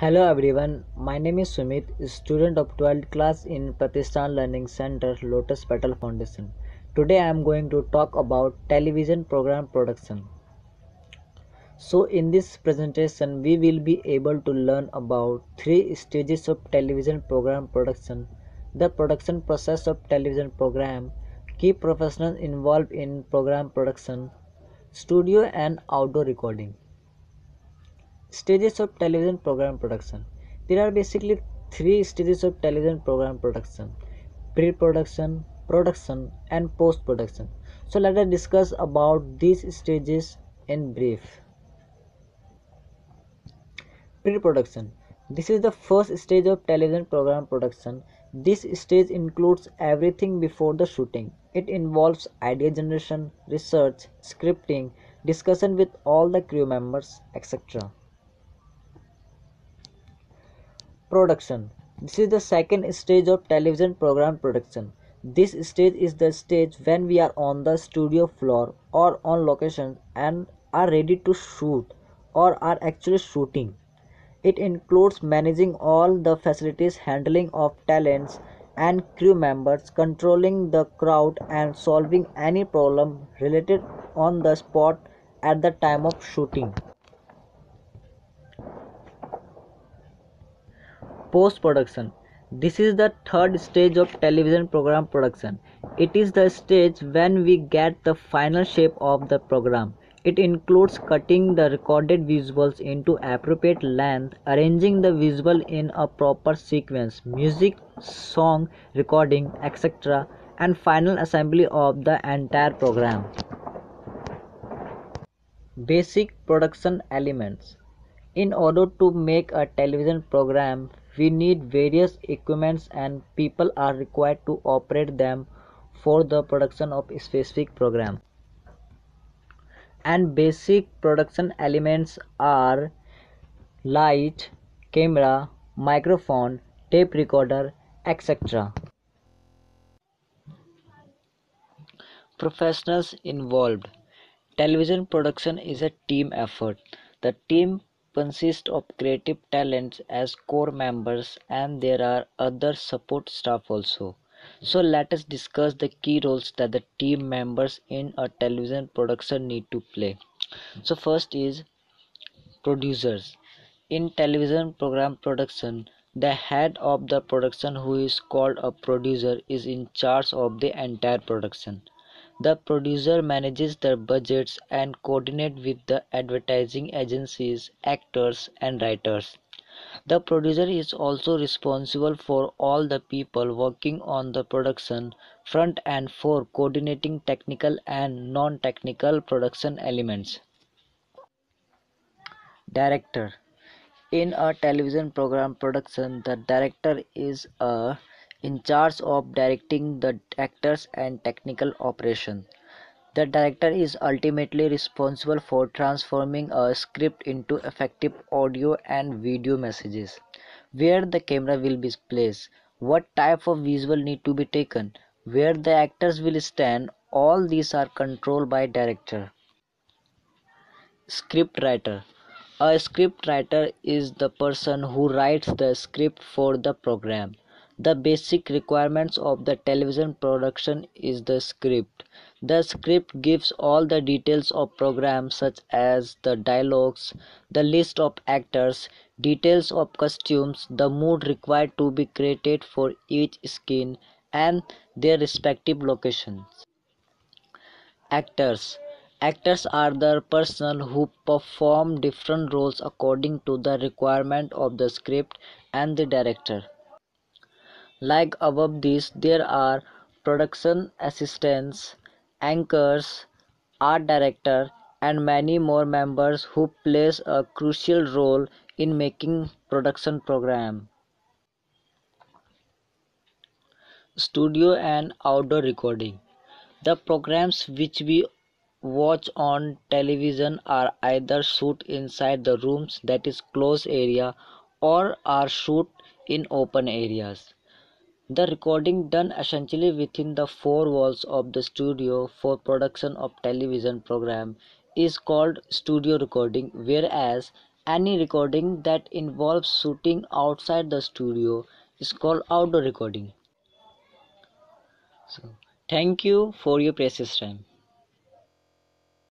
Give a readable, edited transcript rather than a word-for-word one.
Hello everyone, my name is Sumit, student of 12th class in Pratishthan Learning Center, Lotus Petal Foundation. Today I am going to talk about television program production. So in this presentation we will be able to learn about three stages of television program production, the production process of television program, key professionals involved in program production, studio and outdoor recording. Stages of television program production. There are basically three stages of television program production: pre-production, production, and post-production. So let us discuss about these stages in brief. Pre-production. This is the first stage of television program production. This stage includes everything before the shooting. It involves idea generation, research, scripting, discussion with all the crew members, etc. Production. This is the second stage of television program production. This stage is the stage when we are on the studio floor or on location and are ready to shoot or are actually shooting. It includes managing all the facilities, handling of talents and crew members, controlling the crowd and solving any problem related on the spot at the time of shooting. Post-production. This is the third stage of television program production. It is the stage when we get the final shape of the program. It includes cutting the recorded visuals into appropriate length, arranging the visual in a proper sequence, music, song, recording, etc., and final assembly of the entire program. Basic production elements. In order to make a television program, we need various equipments and people are required to operate them for the production of a specific program. And basic production elements are light, camera, microphone, tape recorder, etc. Professionals involved. Television production is a team effort. The team consists of creative talents as core members and there are other support staff also. So let us discuss the key roles that the team members in a television production need to play. So first is producers. In television program production, the head of the production, who is called a producer, is in charge of the entire production. The producer manages the budgets and coordinates with the advertising agencies, actors and writers. The producer is also responsible for all the people working on the production front and for coordinating technical and non-technical production elements. Director. In a television program production, the director is in charge of directing the actors and technical operation. The director is ultimately responsible for transforming a script into effective audio and video messages. Where the camera will be placed, what type of visual need to be taken, where the actors will stand, all these are controlled by director. Script writer. A script writer is the person who writes the script for the program. The basic requirements of the television production is the script. The script gives all the details of program such as the dialogues, the list of actors, details of costumes, the mood required to be created for each scene and their respective locations. Actors. Actors are the persons who perform different roles according to the requirement of the script and the director. Like above this, there are production assistants, anchors, art director, and many more members who plays a crucial role in making production program. Studio and outdoor recording. The programs which we watch on television are either shoot inside the rooms, that is closed area, or are shoot in open areas. The recording done essentially within the four walls of the studio for production of television program is called studio recording, whereas Any recording that involves shooting outside the studio is called outdoor recording. So, thank you for your precious time.